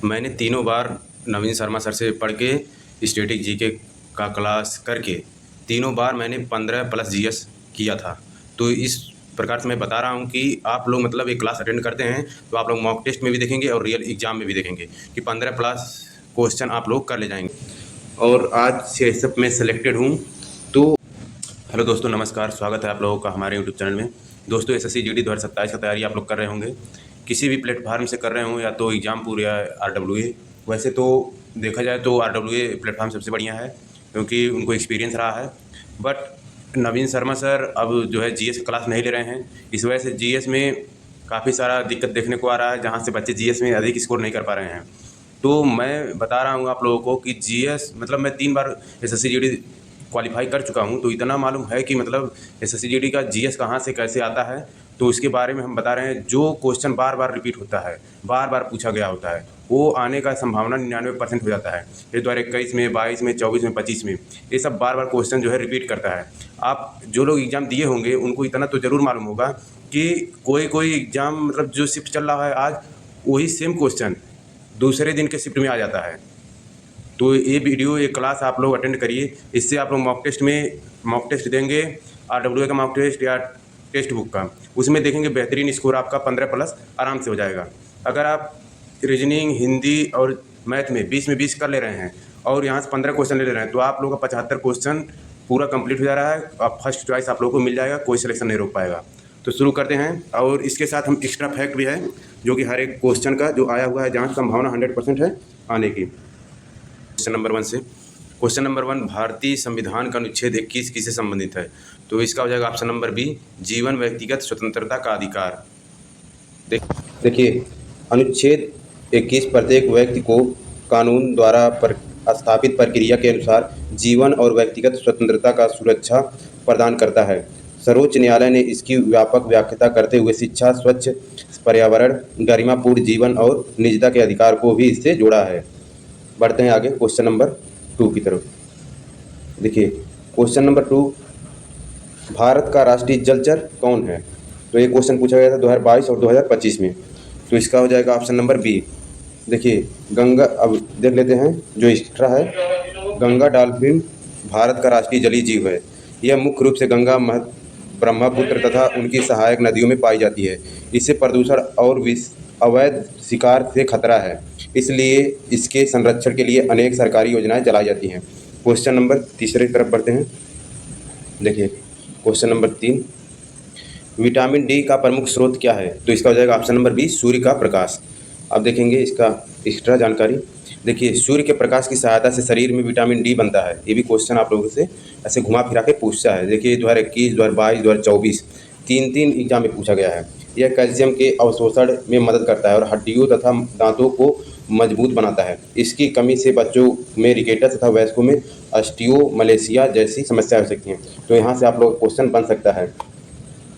मैंने तीनों बार नवीन शर्मा सर से पढ़ के स्टैटिक जीके का क्लास करके तीनों बार मैंने 15 प्लस जीएस किया था। तो इस प्रकार से मैं बता रहा हूँ कि आप लोग मतलब एक क्लास अटेंड करते हैं तो आप लोग मॉक टेस्ट में भी देखेंगे और रियल एग्ज़ाम में भी देखेंगे कि 15 प्लस क्वेश्चन आप लोग कर ले जाएंगे। और आज सीएसएफ में सेलेक्टेड हूँ। तो हेलो दोस्तों, नमस्कार, स्वागत है आप लोगों का हमारे यूट्यूब चैनल में। दोस्तों, एसएससी जीडी 2027 की तैयारी आप लोग कर रहे होंगे, किसी भी प्लेटफार्म से कर रहे हों, या तो एग्जामपुर या आरडब्ल्यूए। वैसे तो देखा जाए तो आरडब्ल्यूए प्लेटफार्म सबसे बढ़िया है क्योंकि उनको एक्सपीरियंस रहा है। बट नवीन शर्मा सर अब जो है जीएस क्लास नहीं ले रहे हैं, इस वजह से जीएस में काफ़ी सारा दिक्कत देखने को आ रहा है, जहाँ से बच्चे जीएस में अधिक स्कोर नहीं कर पा रहे हैं। तो मैं बता रहा हूँ आप लोगों को कि जीएस मतलब मैं 3 बार एसएससी जीडी क्वालिफाई कर चुका हूँ, तो इतना मालूम है कि मतलब एसएससी जीडी का जीएस कहाँ से कैसे आता है। तो इसके बारे में हम बता रहे हैं। जो क्वेश्चन बार बार रिपीट होता है, बार बार पूछा गया होता है, वो आने का संभावना 99% हो जाता है। ये 2021 में, 22 में, 24 में, 25 में ये सब बार बार क्वेश्चन जो है रिपीट करता है। आप जो लोग एग्ज़ाम दिए होंगे उनको इतना तो ज़रूर मालूम होगा कि कोई कोई एग्ज़ाम मतलब जो शिफ्ट चल रहा है आज, वही सेम क्वेश्चन दूसरे दिन के शिफ्ट में आ जाता है। तो ये वीडियो, ये क्लास आप लोग अटेंड करिए। इससे आप लोग मॉक टेस्ट देंगे, आरडब्ल्यूए का मॉक टेस्ट या टेक्स्ट बुक का, उसमें देखेंगे बेहतरीन स्कोर आपका 15 प्लस आराम से हो जाएगा। अगर आप रीजनिंग, हिंदी और मैथ में 20 में 20 कर ले रहे हैं और यहाँ से 15 क्वेश्चन ले रहे हैं, तो आप लोगों का 75 क्वेश्चन पूरा कंप्लीट हो जा रहा है। अब फर्स्ट चॉइस आप लोगों को मिल जाएगा, कोई सिलेक्शन नहीं रोक पाएगा। तो शुरू करते हैं। और इसके साथ हम एक्स्ट्रा फैक्ट भी है जो कि हर एक क्वेश्चन का जो आया हुआ है, जहाँ संभावना 100% है आने की। क्वेश्चन नंबर 1 से, क्वेश्चन नंबर 1, भारतीय संविधान का अनुच्छेद 21 किससे संबंधित है? तो इसका हो जाएगा ऑप्शन नंबर बी, जीवन, व्यक्तिगत स्वतंत्रता का अधिकार। देखिए, अनुच्छेद 21 प्रत्येक व्यक्ति को कानून द्वारा स्थापित प्रक्रिया के अनुसार जीवन और व्यक्तिगत स्वतंत्रता का सुरक्षा प्रदान करता है। सर्वोच्च न्यायालय ने इसकी व्यापक व्याख्या करते हुए शिक्षा, स्वच्छ पर्यावरण, गरिमापूर्ण जीवन और निजता के अधिकार को भी इससे जोड़ा है। बढ़ते हैं आगे क्वेश्चन नंबर 2 की तरफ। देखिए, क्वेश्चन नंबर 2, भारत का राष्ट्रीय जलचर कौन है? तो ये क्वेश्चन पूछा गया था 2022 और 2025 में। तो इसका हो जाएगा ऑप्शन नंबर बी। देखिए, गंगा, अब देख लेते हैं जो एक्स्ट्रा है। गंगा डॉल्फिन भारत का राष्ट्रीय जलीय जीव है। यह मुख्य रूप से गंगा, ब्रह्मपुत्र तथा उनकी सहायक नदियों में पाई जाती है। इससे प्रदूषण और अवैध शिकार से खतरा है, इसलिए इसके संरक्षण के लिए अनेक सरकारी योजनाएं चलाई जाती हैं। क्वेश्चन नंबर 3 की तरफ बढ़ते हैं। देखिए, क्वेश्चन नंबर 3, विटामिन डी का प्रमुख स्रोत क्या है? तो इसका हो जाएगा ऑप्शन नंबर बी, सूर्य का प्रकाश। अब देखेंगे इसका एक्स्ट्रा जानकारी। देखिए, सूर्य के प्रकाश की सहायता से शरीर में विटामिन डी बनता है। ये भी क्वेश्चन आप लोगों से ऐसे घुमा फिरा के पूछता है। देखिए, 2021, 2022, 2024 तीन एग्जाम में पूछा गया है। यह कैल्शियम के अवशोषण में मदद करता है और हड्डियों तथा दांतों को मजबूत बनाता है। इसकी कमी से बच्चों में रिकेटस तथा वयस्कों में ऑस्टियोमलेशिया जैसी समस्या हो सकती हैं। तो यहाँ से आप लोग क्वेश्चन बन सकता है।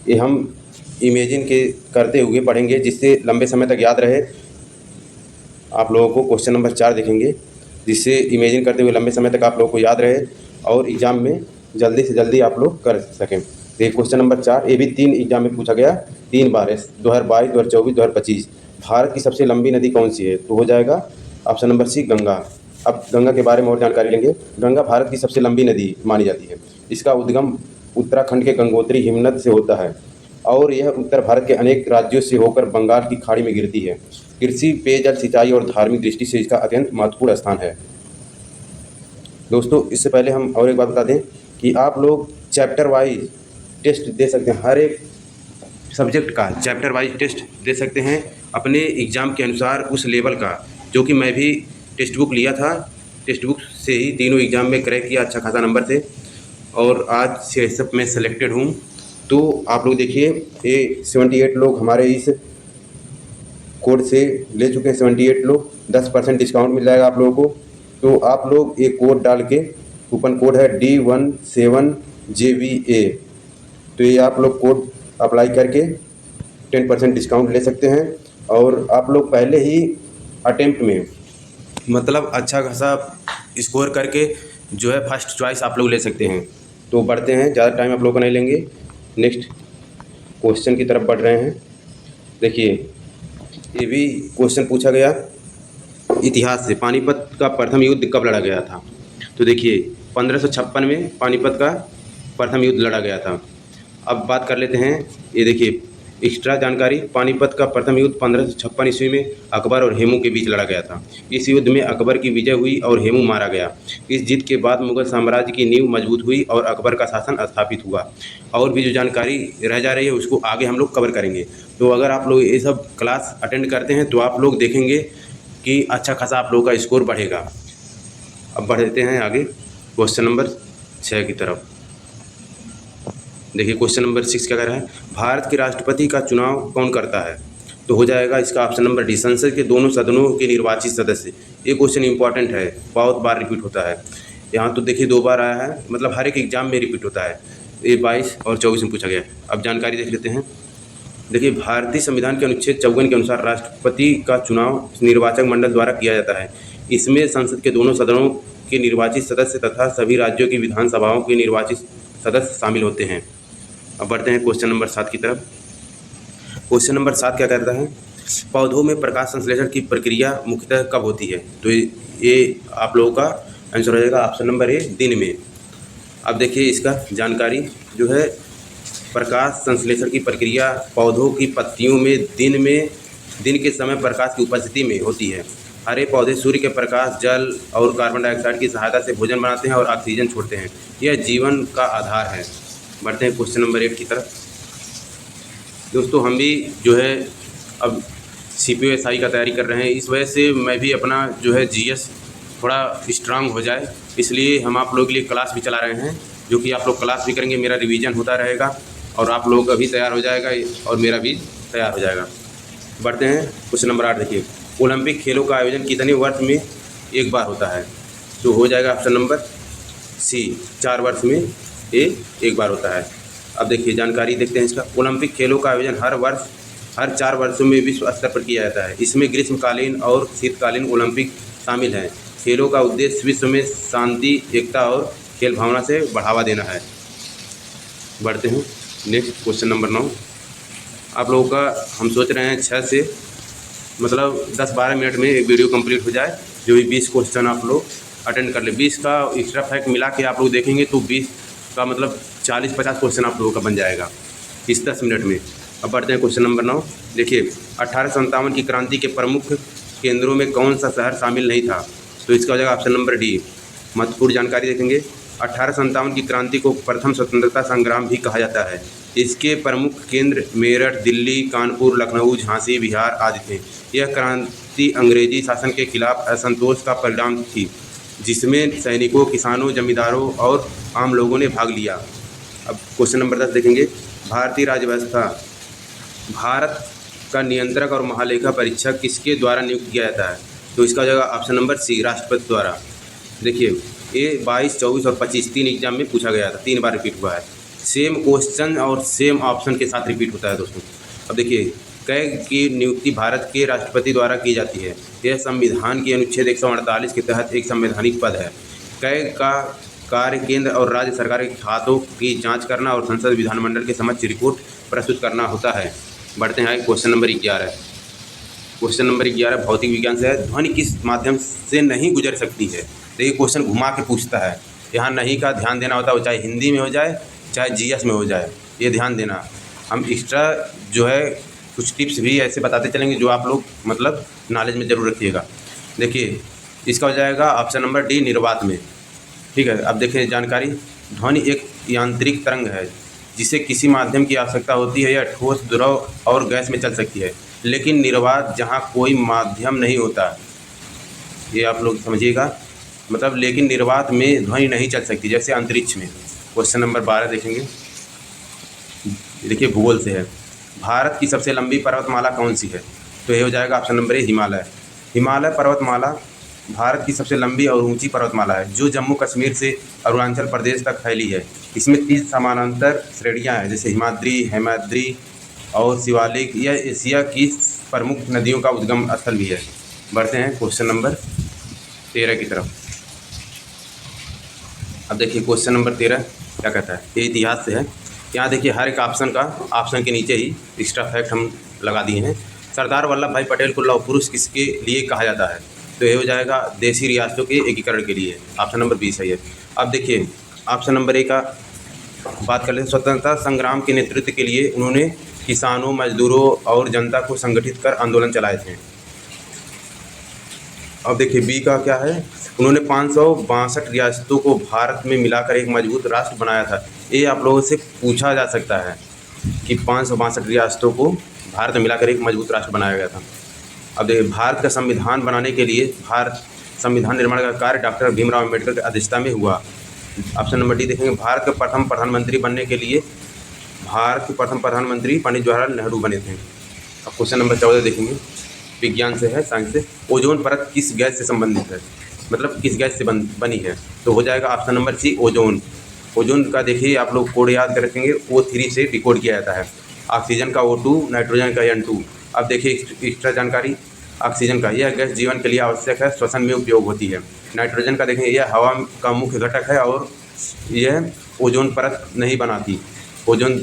ये हम इमेजिन के करते हुए पढ़ेंगे, जिससे लंबे समय तक याद रहे। आप लोगों को क्वेश्चन नंबर 4 देखेंगे, जिससे इमेजिन करते हुए लंबे समय तक आप लोगों को याद रहे और एग्ज़ाम में जल्दी से जल्दी आप लोग कर सकें। देखिए, क्वेश्चन नंबर 4, ये भी 3 एग्जाम में पूछा गया, 3 बार है, 2022, 2024, 2025। भारत की सबसे लंबी नदी कौन सी है? तो हो जाएगा ऑप्शन नंबर सी, गंगा। अब गंगा के बारे में और जानकारी लेंगे। गंगा भारत की सबसे लंबी नदी मानी जाती है। इसका उद्गम उत्तराखंड के गंगोत्री हिमनद से होता है और यह उत्तर भारत के अनेक राज्यों से होकर बंगाल की खाड़ी में गिरती है। कृषि, पेयजल, सिंचाई और धार्मिक दृष्टि से इसका अत्यंत महत्वपूर्ण स्थान है। दोस्तों, इससे पहले हम और एक बात बता दें कि आप लोग चैप्टर वाइज टेस्ट दे सकते हैं। हर एक सब्जेक्ट का चैप्टर वाइज टेस्ट दे सकते हैं अपने एग्ज़ाम के अनुसार, उस लेवल का, जो कि मैं भी टेक्स्ट बुक लिया था। टेक्स्ट बुक से ही तीनों एग्ज़ाम में क्रैक किया, अच्छा खासा नंबर थे, और आज सीएसएफ में सेलेक्टेड हूँ। तो आप लोग देखिए, ये 78 लोग हमारे इस कोड से ले चुके हैं। 78 लोग, 10% डिस्काउंट मिल जाएगा आप लोगों को। तो आप लोग एक कोड डाल के, कूपन कोड है D17JVA, तो ये आप लोग कोड अप्लाई करके 10% डिस्काउंट ले सकते हैं। और आप लोग पहले ही अटेम्प्ट में मतलब अच्छा खासा स्कोर करके जो है फर्स्ट चॉइस आप लोग ले सकते हैं। तो बढ़ते हैं, ज़्यादा टाइम आप लोग को नहीं लेंगे, नेक्स्ट क्वेश्चन की तरफ बढ़ रहे हैं। देखिए, ये भी क्वेश्चन पूछा गया इतिहास से पानीपत का प्रथम युद्ध कब लड़ा गया था? तो देखिए 1556 में पानीपत का प्रथम युद्ध लड़ा गया था। अब बात कर लेते हैं, ये देखिए एक्स्ट्रा जानकारी, पानीपत का प्रथम युद्ध 1556 ईस्वी में अकबर और हेमू के बीच लड़ा गया था। इस युद्ध में अकबर की विजय हुई और हेमू मारा गया। इस जीत के बाद मुगल साम्राज्य की नींव मजबूत हुई और अकबर का शासन स्थापित हुआ। और भी जो जानकारी रह जा रही है उसको आगे हम लोग कवर करेंगे। तो अगर आप लोग ये सब क्लास अटेंड करते हैं तो आप लोग देखेंगे कि अच्छा खासा आप लोगों का स्कोर बढ़ेगा। अब बढ़ते हैं आगे क्वेश्चन नंबर 6 की तरफ। देखिए क्वेश्चन नंबर 6 क्या कह रहा है, भारत के राष्ट्रपति का चुनाव कौन करता है? तो हो जाएगा इसका ऑप्शन नंबर डी, संसद के दोनों सदनों के निर्वाचित सदस्य। ये क्वेश्चन इंपॉर्टेंट है, बहुत बार रिपीट होता है। यहाँ तो देखिए 2 बार आया है, मतलब हर एक एग्जाम में रिपीट होता है। ये 22 और 24 में पूछा गया है। अब जानकारी देख लेते हैं। देखिए भारतीय संविधान के अनुच्छेद 54 के अनुसार राष्ट्रपति का चुनाव निर्वाचक मंडल द्वारा किया जाता है। इसमें संसद के दोनों सदनों के निर्वाचित सदस्य तथा सभी राज्यों की विधानसभाओं के निर्वाचित सदस्य शामिल होते हैं। अब बढ़ते हैं क्वेश्चन नंबर 7 की तरफ। क्वेश्चन नंबर 7 क्या कहता है, पौधों में प्रकाश संश्लेषण की प्रक्रिया मुख्यतः कब होती है? तो ये आप लोगों का आंसर हो जाएगा ऑप्शन नंबर ए, दिन में। अब देखिए इसका जानकारी जो है, प्रकाश संश्लेषण की प्रक्रिया पौधों की पत्तियों में दिन के समय प्रकाश की उपस्थिति में होती है। हरे पौधे सूर्य के प्रकाश, जल और कार्बन डाइऑक्साइड की सहायता से भोजन बनाते हैं और ऑक्सीजन छोड़ते हैं। यह जीवन का आधार है। बढ़ते हैं क्वेश्चन नंबर 8 की तरफ। दोस्तों हम भी जो है अब CPO-SI का तैयारी कर रहे हैं, इस वजह से मैं भी अपना जो है GS थोड़ा स्ट्रांग हो जाए, इसलिए हम आप लोगों के लिए क्लास भी चला रहे हैं, जो कि आप लोग क्लास भी करेंगे, मेरा रिवीजन होता रहेगा और आप लोगों का भी तैयार हो जाएगा और मेरा भी तैयार हो जाएगा। बढ़ते हैं क्वेश्चन नंबर 8। देखिए ओलंपिक खेलों का आयोजन कितने वर्ष में एक बार होता है? तो हो जाएगा ऑप्शन नंबर सी, 4 वर्ष में एक बार होता है। अब देखिए जानकारी देखते हैं इसका। ओलंपिक खेलों का आयोजन हर 4 वर्षों में विश्व स्तर पर किया जाता है। इसमें ग्रीष्मकालीन और शीतकालीन ओलंपिक शामिल हैं। खेलों का उद्देश्य विश्व में शांति, एकता और खेल भावना से बढ़ावा देना है। बढ़ते हैं नेक्स्ट क्वेश्चन नंबर 9। आप लोगों का हम सोच रहे हैं 6 से मतलब 10-12 मिनट में एक वीडियो कंप्लीट हो जाए, जो भी 20 क्वेश्चन आप लोग अटेंड कर ले। 20 का एक्स्ट्रा फैक्ट मिला के आप लोग देखेंगे तो 20 का मतलब 40-50 क्वेश्चन आप लोगों का बन जाएगा इस 10 मिनट में। अब बढ़ते हैं क्वेश्चन नंबर 9। देखिए 1857 की क्रांति के प्रमुख केंद्रों में कौन सा शहर शामिल नहीं था? तो इसका हो जाएगा ऑप्शन नंबर डी। महत्वपूर्ण जानकारी देखेंगे। 1857 की क्रांति को प्रथम स्वतंत्रता संग्राम भी कहा जाता है। इसके प्रमुख केंद्र मेरठ, दिल्ली, कानपुर, लखनऊ, झांसी, बिहार आदि थे। यह क्रांति अंग्रेजी शासन के खिलाफ असंतोष का परिणाम थी, जिसमें सैनिकों, किसानों, जमींदारों और आम लोगों ने भाग लिया। अब क्वेश्चन नंबर 10 देखेंगे। भारतीय राज्य व्यवस्था, भारत का नियंत्रक और महालेखा परीक्षक किसके द्वारा नियुक्त किया जाता है? तो इसका हो जाएगा ऑप्शन नंबर सी, राष्ट्रपति द्वारा। देखिए ये 22, 24 और 25 3 एग्जाम में पूछा गया था, 3 बार रिपीट हुआ है। सेम क्वेश्चन और सेम ऑप्शन के साथ रिपीट होता है दोस्तों। अब देखिए कै की नियुक्ति भारत के राष्ट्रपति द्वारा की जाती है। यह संविधान के अनुच्छेद 148 के तहत एक संवैधानिक पद है। कै का कार्य केंद्र और राज्य सरकार के खातों की जांच करना और संसद विधानमंडल के समक्ष रिपोर्ट प्रस्तुत करना होता है। बढ़ते हैं क्वेश्चन नंबर 11। क्वेश्चन नंबर 11 भौतिक विज्ञान से है। ध्वनि किस माध्यम से नहीं गुजर सकती है? देखिए क्वेश्चन घुमा के पूछता है, यहाँ नहीं का ध्यान देना होता है, चाहे हिंदी में हो जाए चाहे GS में हो जाए, ये ध्यान देना। हम एक्स्ट्रा जो है कुछ टिप्स भी ऐसे बताते चलेंगे जो आप लोग मतलब नॉलेज में ज़रूर रखिएगा। देखिए इसका हो जाएगा ऑप्शन नंबर डी, निर्वात में। ठीक है, अब देखिए जानकारी। ध्वनि एक यांत्रिक तरंग है जिसे किसी माध्यम की आवश्यकता होती है। यह ठोस, द्रव और गैस में चल सकती है, लेकिन निर्वात जहाँ कोई माध्यम नहीं होता, ये आप लोग समझिएगा, मतलब लेकिन निर्वात में ध्वनि नहीं चल सकती, जैसे अंतरिक्ष में। क्वेश्चन नंबर 12 देखेंगे। देखिए भूगोल से है। भारत की सबसे लंबी पर्वतमाला कौन सी है? तो ये हो जाएगा option number A, Himalaya. Himalaya पर्वतमाला भारत की सबसे लंबी और ऊंची पर्वतमाला है, जो जम्मू कश्मीर से अरुणाचल प्रदेश तक फैली है। इसमें 30 समानांतर श्रेणियाँ हैं, जैसे हिमाद्री, हेमाद्री और शिवालिक। यह एशिया की प्रमुख नदियों का उद्गम स्थल भी है। बढ़ते हैं क्वेश्चन नंबर 13 की तरफ। अब देखिए क्वेश्चन नंबर 13 क्या कहता है, ये इतिहास से है। यहाँ देखिए हर एक ऑप्शन के नीचे ही एक्स्ट्रा फैक्ट हम लगा दिए हैं। सरदार वल्लभ भाई पटेल को लौह पुरुष किसके लिए कहा जाता है? तो ये हो जाएगा देशी रियासतों के एकीकरण के लिए। ऑप्शन नंबर बी सही है। अब देखिए ऑप्शन नंबर ए का बात कर लेते हैं। स्वतंत्रता संग्राम के नेतृत्व के लिए उन्होंने किसानों, मजदूरों और जनता को संगठित कर आंदोलन चलाए थे। अब देखिए बी का क्या है, उन्होंने 562 रियासतों को भारत में मिलाकर एक मजबूत राष्ट्र बनाया था। ये आप लोगों से पूछा जा सकता है कि 562 रियासतों को भारत में मिलाकर एक मजबूत राष्ट्र बनाया गया था। अब देखिए भारत का संविधान बनाने के लिए भारत संविधान निर्माण का कार्य डॉक्टर भीमराव अम्बेडकर की अध्यक्षता में हुआ। ऑप्शन नंबर डी देखेंगे, भारत के प्रथम प्रधानमंत्री बनने के लिए भारत के प्रथम प्रधानमंत्री पंडित जवाहरलाल नेहरू बने थे। अब क्वेश्चन नंबर 14 देखेंगे, विज्ञान से है, साइंस से। ओजोन परत किस गैस से संबंधित है, मतलब किस गैस से बनी है, तो हो जाएगा option number C ozone. Ozone का देखिए आप लोग कोड याद कर रखेंगे, O3 से डिकोड किया जाता है। ऑक्सीजन का O2, नाइट्रोजन का N2। अब देखिए एक्स्ट्रा जानकारी, ऑक्सीजन का यह गैस जीवन के लिए आवश्यक है, श्वसन में उपयोग होती है। नाइट्रोजन का देखें यह हवा का मुख्य घटक है और यह ओजोन परत नहीं बनाती। ओजोन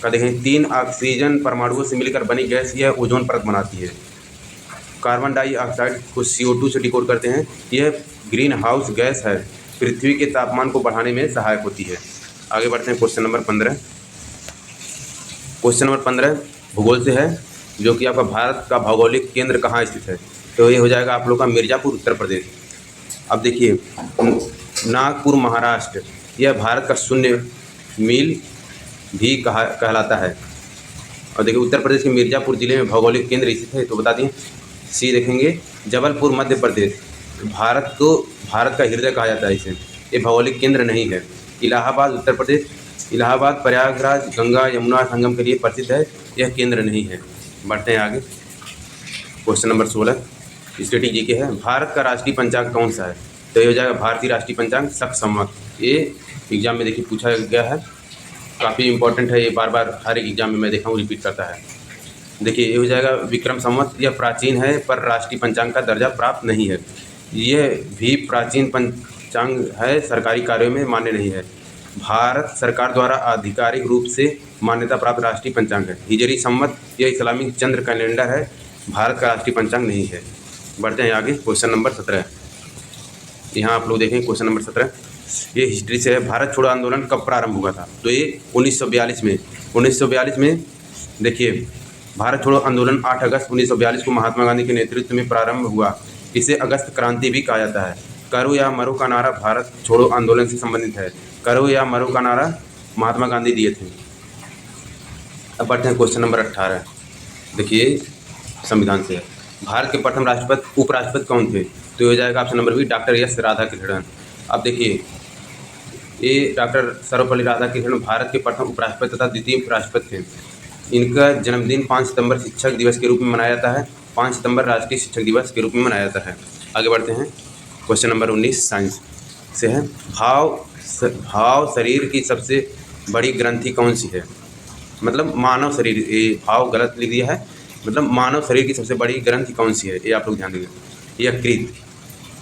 का देखें 3 ऑक्सीजन परमाणुओं से मिलकर बनी गैस यह ओजोन परत बनाती है। कार्बन डाइऑक्साइड को CO2 से डिकोड करते हैं, यह ग्रीन हाउस गैस है, पृथ्वी के तापमान को बढ़ाने में सहायक होती है। आगे बढ़ते हैं क्वेश्चन नंबर 15। क्वेश्चन नंबर 15 भूगोल से है, जो कि आपका भारत का भौगोलिक केंद्र कहाँ स्थित है, तो ये हो जाएगा आप लोग का मिर्ज़ापुर, उत्तर प्रदेश। अब देखिए नागपुर महाराष्ट्र, यह भारत का 0 मील भी कहलाता है। और देखिए उत्तर प्रदेश के मिर्ज़ापुर जिले में भौगोलिक केंद्र स्थित है, तो बता दें सी देखेंगे जबलपुर मध्य प्रदेश। भारत का हृदय कहा जाता है इसे, ये भौगोलिक केंद्र नहीं है। इलाहाबाद उत्तर प्रदेश, इलाहाबाद प्रयागराज गंगा यमुना संगम के लिए प्रसिद्ध है, यह केंद्र नहीं है। बढ़ते हैं आगे क्वेश्चन नंबर 16 स्टैटिक जीके है, भारत का राष्ट्रीय पंचांग कौन सा है, तो ये हो जाएगा भारतीय राष्ट्रीय पंचांग शक संवत। ये एग्जाम में देखिए पूछा गया है, काफ़ी इंपॉर्टेंट है, ये बार बार हर एक एग्जाम में मैं देखा हूँ रिपीट करता है। देखिए ये हो जाएगा विक्रम संवत, यह प्राचीन है पर राष्ट्रीय पंचांग का दर्जा प्राप्त नहीं है। यह भी प्राचीन पंचांग है, सरकारी कार्यों में मान्य नहीं है। भारत सरकार द्वारा आधिकारिक रूप से मान्यता प्राप्त राष्ट्रीय पंचांग है। हिजरी संवत यह इस्लामिक चंद्र कैलेंडर है, भारत का राष्ट्रीय पंचांग नहीं है। बढ़ते हैं आगे क्वेश्चन नंबर 17। यहाँ आप लोग देखें क्वेश्चन नंबर 17, ये हिस्ट्री से है, भारत छोड़ो आंदोलन कब प्रारंभ हुआ था, तो ये 1942 में। 1942 में देखिए भारत छोड़ो आंदोलन 8 अगस्त 1942 को महात्मा गांधी के नेतृत्व में प्रारंभ हुआ। इसे अगस्त क्रांति भी कहा जाता है। करो या मरो का नारा भारत छोड़ो आंदोलन से संबंधित है। करो या मरो का नारा महात्मा गांधी दिए थे। अब बढ़ते हैं क्वेश्चन नंबर 18। देखिए संविधान से है, भारत के प्रथम राष्ट्रपति उपराष्ट्रपति कौन थे, तो ये हो जाएगा option number B doctor S Radhakrishnan. अब देखिए ये डॉक्टर सर्वपल्ली राधाकृष्णन भारत के प्रथम उपराष्ट्रपति तथा द्वितीय राष्ट्रपति थे। इनका जन्मदिन 5 सितंबर शिक्षक दिवस के रूप में मनाया जाता है। 5 सितंबर राष्ट्रीय शिक्षक दिवस के रूप में मनाया जाता है। आगे बढ़ते हैं क्वेश्चन नंबर 19 साइंस से है, भाव शरीर की सबसे बड़ी ग्रंथि कौन सी है, मतलब मानव शरीर, ये भाव गलत लिख दिया है, मतलब मानव शरीर की सबसे बड़ी ग्रंथि कौन सी है, ये आप लोग ध्यान देंगे। यकृत।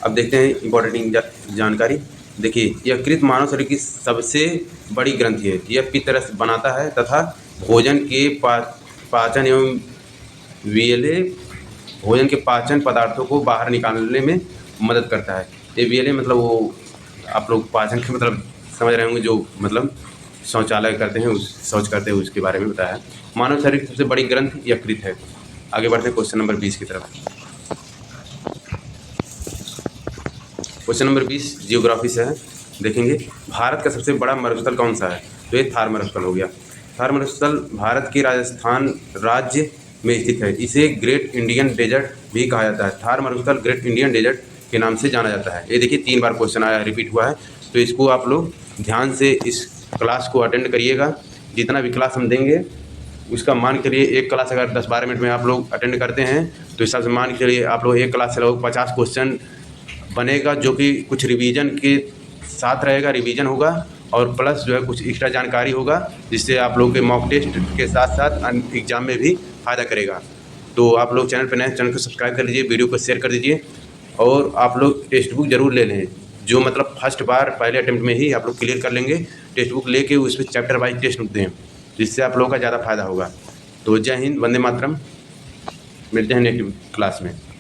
अब देखते हैं इंपॉर्टेंट जानकारी। देखिए यकृत मानव शरीर की सबसे बड़ी ग्रंथि है। यह पित्त रस बनाता है तथा भोजन के पाचन एवं विलेय भोजन के पाचन पदार्थों को बाहर निकालने में मदद करता है। ये विलेय मतलब वो आप लोग पाचन के मतलब समझ रहे होंगे, जो मतलब शौचालय करते हैं, शौच करते हैं, उसके बारे में बताया है। मानव शरीर की सबसे बड़ी ग्रंथ यकृत है। आगे बढ़ते हैं क्वेश्चन नंबर 20 की तरफ। क्वेश्चन नंबर 20 जियोग्राफी से है। देखेंगे भारत का सबसे बड़ा मरुस्थल कौन सा है, तो ये थार मरुस्थल हो गया। थार मरुस्थल भारत के राजस्थान राज्य में स्थित है। इसे ग्रेट इंडियन डेजर्ट भी कहा जाता है। थार मरुस्थल ग्रेट इंडियन डेजर्ट के नाम से जाना जाता है। ये देखिए 3 बार क्वेश्चन आया, रिपीट हुआ है, तो इसको आप लोग ध्यान से इस क्लास को अटेंड करिएगा। जितना भी क्लास हम देंगे उसका मान के लिए एक क्लास अगर 10-12 मिनट में आप लोग अटेंड करते हैं तो इस हिसाब से मान के लिए आप लोग एक क्लास से लगभग 50 क्वेश्चन बनेगा, जो कि कुछ रिवीजन के साथ रहेगा, रिवीजन होगा और प्लस जो है कुछ एक्स्ट्रा जानकारी होगा, जिससे आप लोग के मॉक टेस्ट के साथ साथ एग्जाम में भी फ़ायदा करेगा। तो आप लोग चैनल पर नए, चैनल को सब्सक्राइब कर लीजिए, वीडियो को शेयर कर दीजिए और आप लोग टेक्स्ट बुक ज़रूर ले लें, जो मतलब फर्स्ट बार पहले अटेम्प्ट में ही आप लोग क्लियर कर लेंगे। टेक्स्ट बुक लेके उस पर चैप्टर वाइज टेस्ट बुक दें, जिससे आप लोगों का ज़्यादा फायदा होगा। तो जय हिंद, वंदे मातरम, मिलते हैं नेक्स्ट क्लास में।